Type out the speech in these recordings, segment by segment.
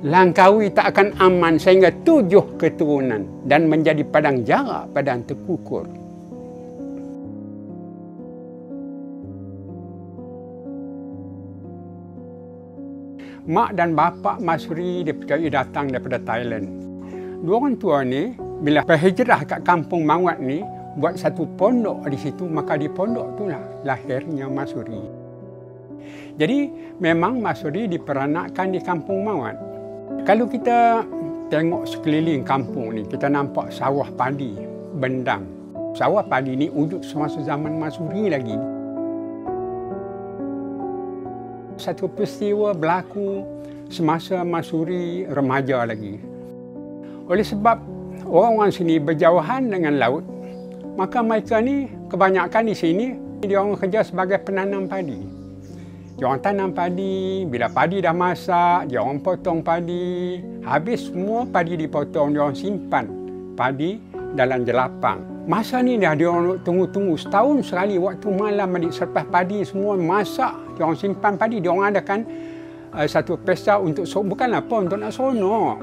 Langkawi tak akan aman sehingga 7 keturunan dan menjadi padang jarak padang terkukur. Mak dan bapa Masuri dipercayai datang daripada Thailand. Dua orang tua ni bila berhijrah kat kampung Mawat ni buat satu pondok di situ, maka di pondok itulah lahirnya Masuri. Jadi memang Masuri diperanakkan di kampung Mawat. Kalau kita tengok sekeliling kampung ni, kita nampak sawah padi, bendang. Sawah padi ni wujud semasa zaman Masuri lagi. Satu peristiwa berlaku semasa Masuri remaja lagi. Oleh sebab orang-orang sini berjauhan dengan laut, maka mereka ni kebanyakan di sini dia orang kerja sebagai penanam padi. Dia orang tanam padi, bila padi dah masak, dia orang potong padi. Habis semua padi dipotong, dia orang simpan padi dalam jelapang. Masa ni dia orang tunggu-tunggu setahun sekali waktu malam adik selepas padi semua masak, dia orang simpan padi, dia orang adakan satu pesta untuk bukan apa untuk nak seronok.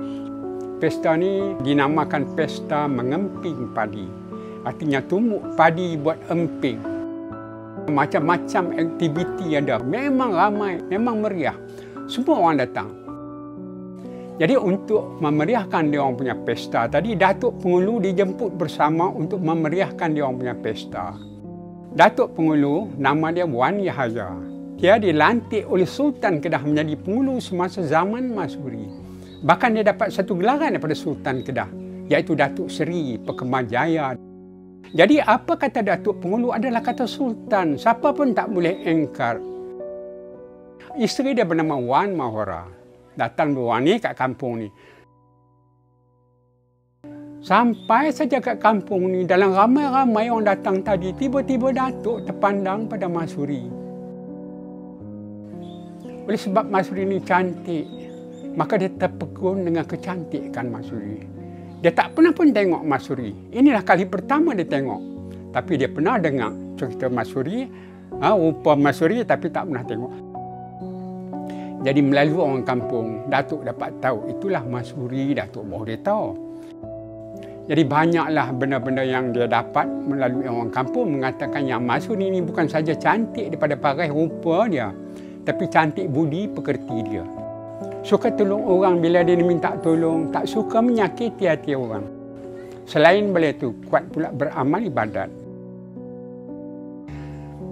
Pesta ni dinamakan pesta mengemping padi. Artinya tumbuk padi buat emping. Macam-macam aktiviti ada. Memang ramai, memang meriah. Semua orang datang. Jadi untuk memeriahkan dia orang punya pesta tadi, Datuk Pengulu dijemput bersama untuk memeriahkan dia orang punya pesta. Datuk Pengulu nama dia Wan Yahaya. Dia dilantik oleh Sultan Kedah menjadi Pengulu semasa zaman Masuri. Bahkan dia dapat satu gelaran daripada Sultan Kedah, iaitu Datuk Seri Pekemajaya. Jadi apa kata Datuk Pengulu adalah kata Sultan. Siapa pun tak boleh engkar. Isteri dia bernama Wan Mahora. Datang dua ni kat kampung ni. Sampai saja kat kampung ni, dalam ramai-ramai orang datang tadi, tiba-tiba Datuk terpandang pada Masuri. Oleh sebab Masuri ni cantik, maka dia terpegun dengan kecantikan Masuri. Dia tak pernah pun tengok Masuri. Inilah kali pertama dia tengok. Tapi dia pernah dengar cerita Masuri, rupa Masuri, tapi tak pernah tengok. Jadi melalui orang kampung, Datuk dapat tahu itulah Masuri. Datuk baru dia tahu. Jadi banyaklah benda-benda yang dia dapat melalui orang kampung mengatakan yang Masuri ini bukan saja cantik daripada paras rupa dia, tapi cantik budi pekerti dia. Suka tolong orang bila dia minta tolong, tak suka menyakiti hati orang. Selain boleh itu, kuat pula beramal ibadat.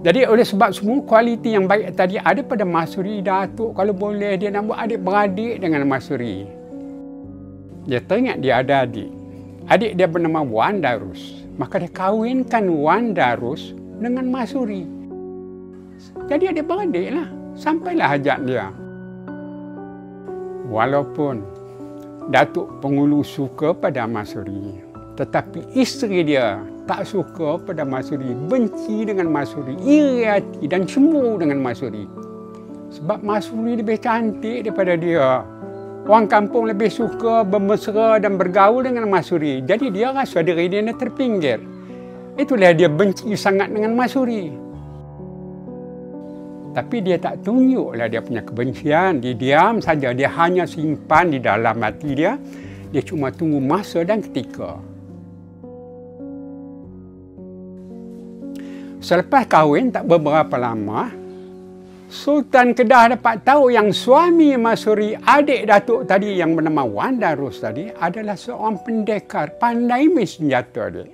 Jadi oleh sebab semua kualiti yang baik tadi ada pada Masuri, Datuk kalau boleh dia nak buat adik-beradik dengan Masuri. Dia teringat dia ada adik. Adik dia bernama Wan Darus. Maka dia kahwinkan Wan Darus dengan Masuri. Jadi adik-beradik lah. Sampailah hajat dia. Walaupun Datuk Pengulu suka pada Masuri, tetapi isteri dia tak suka pada Masuri, benci dengan Masuri, iri hati dan cemburu dengan Masuri. Sebab Masuri lebih cantik daripada dia. Orang kampung lebih suka bermesra dan bergaul dengan Masuri. Jadi dia rasa diri dia terpinggir. Itulah dia benci sangat dengan Masuri. Tapi dia tak tunjuklah dia punya kebencian. Dia diam saja. Dia hanya simpan di dalam hati dia. Dia cuma tunggu masa dan ketika. Selepas kahwin tak beberapa lama, Sultan Kedah dapat tahu yang suami Masuri, adik Datuk tadi yang bernama Wan Darus tadi, adalah seorang pendekar, pandai main senjata dia.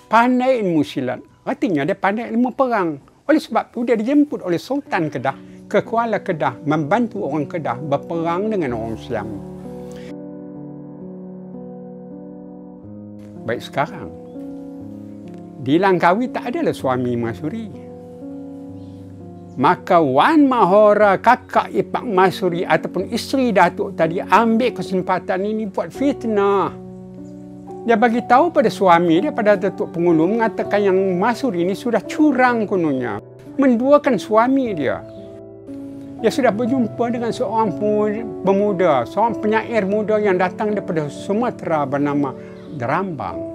Pandai ilmu silat. Artinya dia pandai ilmu perang. Oleh sebab itu dia dijemput oleh Sultan Kedah ke Kuala Kedah membantu orang Kedah berperang dengan orang Siam. Baik sekarang, di Langkawi tak adalah suami Masuri. Maka Wan Mahora, kakak ipar Masuri ataupun isteri Datuk tadi ambil kesempatan ini buat fitnah. Dia bagi tahu pada suami dia, pada Datuk Pengulu, mengatakan yang Masuri ini sudah curang kononnya, menduakan suami dia. Dia sudah berjumpa dengan seorang pemuda, seorang penyair muda yang datang daripada Sumatera bernama Derambang.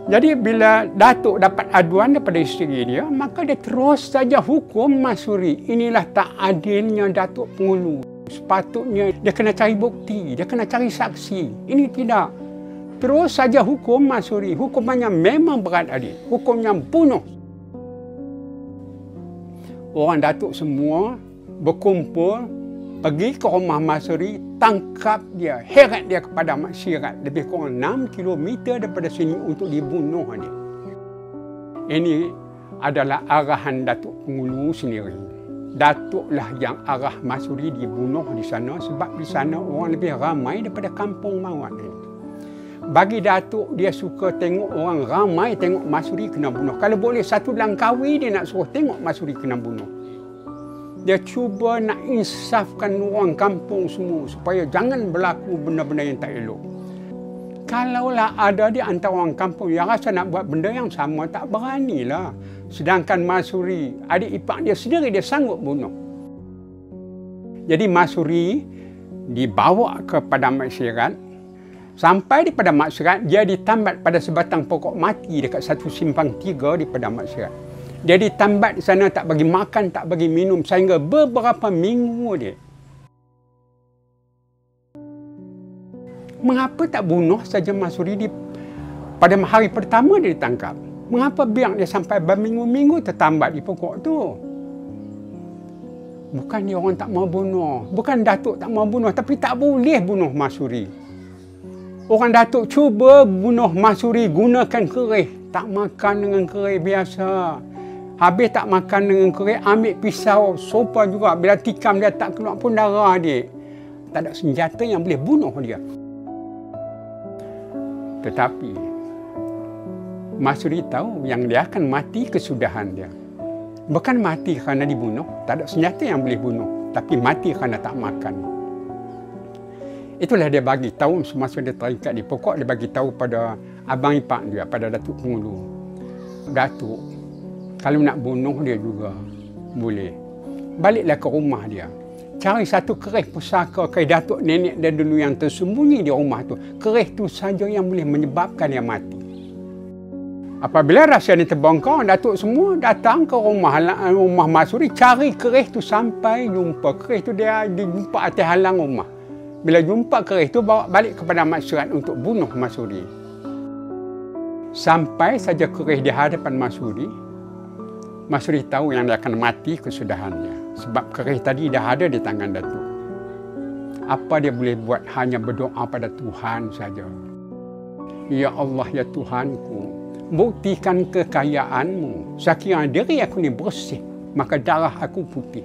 Jadi bila Datuk dapat aduan daripada isteri dia, maka dia terus saja hukum Masuri. Inilah tak adilnya Datuk Pengulu. Sepatutnya dia kena cari bukti, dia kena cari saksi. Ini tidak. Terus saja hukum Masyuri. Hukumannya memang berat adik. Hukumnya bunuh. Orang Datuk semua berkumpul, pergi ke rumah Masyuri, tangkap dia, heret dia kepada masyarakat. Lebih kurang 6 km daripada sini untuk dibunuh adik. Ini adalah arahan Datuk Pengulu sendiri. Datuklah yang arah Masyuri dibunuh di sana sebab di sana orang lebih ramai daripada kampung Mawat ini. Bagi Datuk, dia suka tengok orang ramai tengok Masyuri kena bunuh. Kalau boleh satu Langkawi dia nak suruh tengok Masyuri kena bunuh. Dia cuba nak insafkan orang kampung semua supaya jangan berlaku benda-benda yang tak elok. Kalaulah ada di antara orang kampung yang rasa nak buat benda yang sama, tak beranilah. Sedangkan Masyuri, adik ipar dia sendiri, dia sanggup bunuh. Jadi Masyuri dibawa kepada masyarakat. Sampai di Padang Masyarakat, dia ditambat pada sebatang pokok mati dekat satu simpang 3 di Padang Masyarakat. Dia ditambat di sana, tak bagi makan, tak bagi minum sehingga beberapa minggu dia. Mengapa tak bunuh saja Masyuri pada hari pertama dia ditangkap? Mengapa biar dia sampai berminggu-minggu tertambat di pokok tu? Bukan dia orang tak mau bunuh. Bukan Datuk tak mau bunuh, tapi tak boleh bunuh Masyuri. Orang Datuk cuba bunuh Masyuri gunakan kerih. Tak makan dengan kerih biasa. Habis tak makan dengan kerih, ambil pisau, sopa juga. Bila tikam dia tak keluar pun darah dia. Tak ada senjata yang boleh bunuh dia. Tetapi Masyuri tahu yang dia akan mati kesudahan dia. Bukan mati kerana dibunuh. Tak ada senjata yang boleh bunuh. Tapi mati kerana tak makan. Itulah dia bagi tahu semasa dia terikat di pokok, dia bagi tahu pada abang ipar dia, pada Datuk Pengulu. Datuk, kalau nak bunuh dia juga boleh. Baliklah ke rumah dia. Cari satu kerih pusaka kayak Datuk nenek dia dulu yang tersembunyi di rumah tu. Kerih tu saja yang boleh menyebabkan dia mati. Apabila rahsia ini terbongkar, Datuk semua datang ke rumah Masyuri, cari kerih tu sampai jumpa. Kerih tu dia dijumpa atas halang rumah. Bila jumpa kerih tu, bawa balik kepada masyarakat untuk bunuh Masyuri. Sampai saja kerih di hadapan Masyuri, Masyuri tahu yang dia akan mati kesudahannya. Sebab kerih tadi dah ada di tangan Datuk. Apa dia boleh buat? Hanya berdoa pada Tuhan saja. Ya Allah, ya Tuhanku, buktikan kekayaanmu. Sekiranya diri aku ni bersih, maka darah aku putih.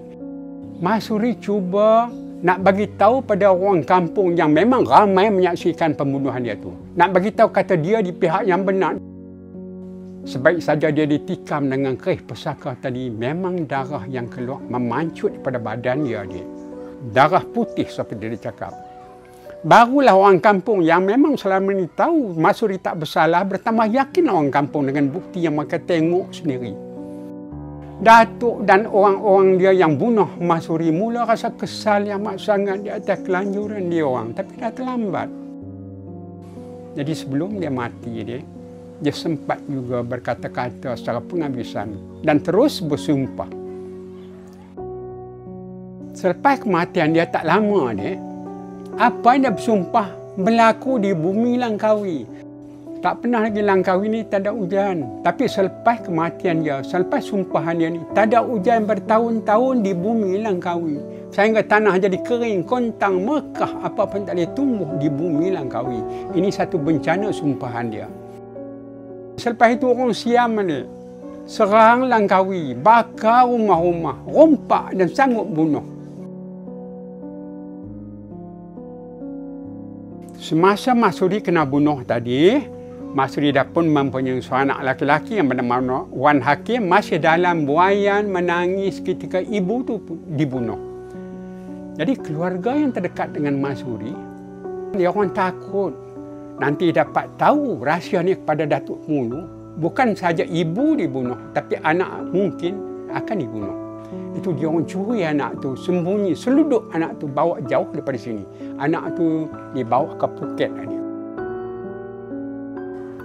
Masyuri cuba nak bagi tahu pada orang kampung yang memang ramai menyaksikan pembunuhan dia tu. Nak bagi tahu kata dia di pihak yang benar. Sebaik saja dia ditikam dengan kerih pusaka tadi, memang darah yang keluar memancut pada badan dia. Darah putih seperti dia cakap. Barulah orang kampung yang memang selama ini tahu Masyuri tak bersalah, bertambah yakin orang kampung dengan bukti yang mereka tengok sendiri. Datuk dan orang-orang dia yang bunuh Masyuri mula rasa kesal yang amat sangat di atas kelanjuran dia orang. Tapi dah terlambat. Jadi sebelum dia mati dia sempat juga berkata-kata secara penghabisan dan terus bersumpah. Selepas kematian dia tak lama apa yang dia bersumpah berlaku di bumi Langkawi. Tak pernah lagi Langkawi ni tak ada hujan. Tapi selepas kematian dia, selepas sumpahan dia ni, tak ada hujan bertahun-tahun di bumi Langkawi. Sehingga tanah jadi kering, kontang, mekah, apa pun tak boleh tumbuh di bumi Langkawi. Ini satu bencana sumpahan dia. Selepas itu orang Siam ni serang Langkawi, bakar rumah-rumah, rompak dan sanggup bunuh. Semasa Masyuri kena bunuh tadi, Masyuri dah pun mempunyai seorang anak laki-laki yang bernama Wan Hakim, masih dalam buaian menangis ketika ibu tu dibunuh. Jadi keluarga yang terdekat dengan Masyuri, dia orang takut nanti dapat tahu rahsia ni kepada Datuk Pengulu. Bukan saja ibu dibunuh, tapi anak mungkin akan dibunuh. Itu dia orang curi anak tu, sembunyi, seluduk anak tu, bawa jauh daripada sini. Anak tu dibawa ke Phuket.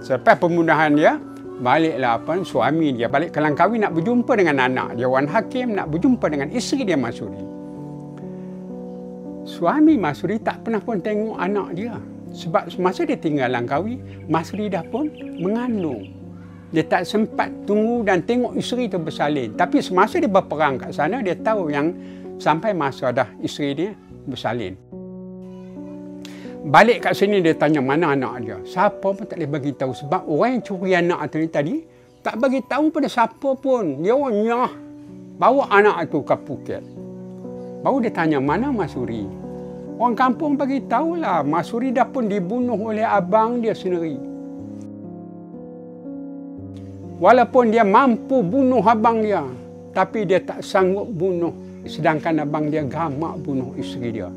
Selepas pembunuhan dia, baliklah suami dia balik ke Langkawi nak berjumpa dengan anak dia Wan Hakim, nak berjumpa dengan isteri dia Masyuri. Suami Masuri tak pernah pun tengok anak dia. Sebab semasa dia tinggal Langkawi, Masuri dah pun mengandung. Dia tak sempat tunggu dan tengok isteri tu bersalin. Tapi semasa dia berperang kat sana, dia tahu yang sampai masa dah isteri dia bersalin. Balik kat sini dia tanya mana anak dia. Siapa pun tak boleh bagi tahu sebab orang yang curi anak tu ni tadi tak bagi tahu pada siapa pun. Dia orang nyah bawa anak tu ke Phuket. Baru dia tanya mana Masuri. Orang kampung bagi tahulah Masuri dah pun dibunuh oleh abang dia sendiri. Walaupun dia mampu bunuh abang dia, tapi dia tak sanggup bunuh, sedangkan abang dia gamak bunuh isteri dia.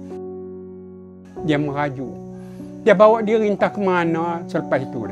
Dia merajuk. Dia bawa dia rintah ke mana selepas itu.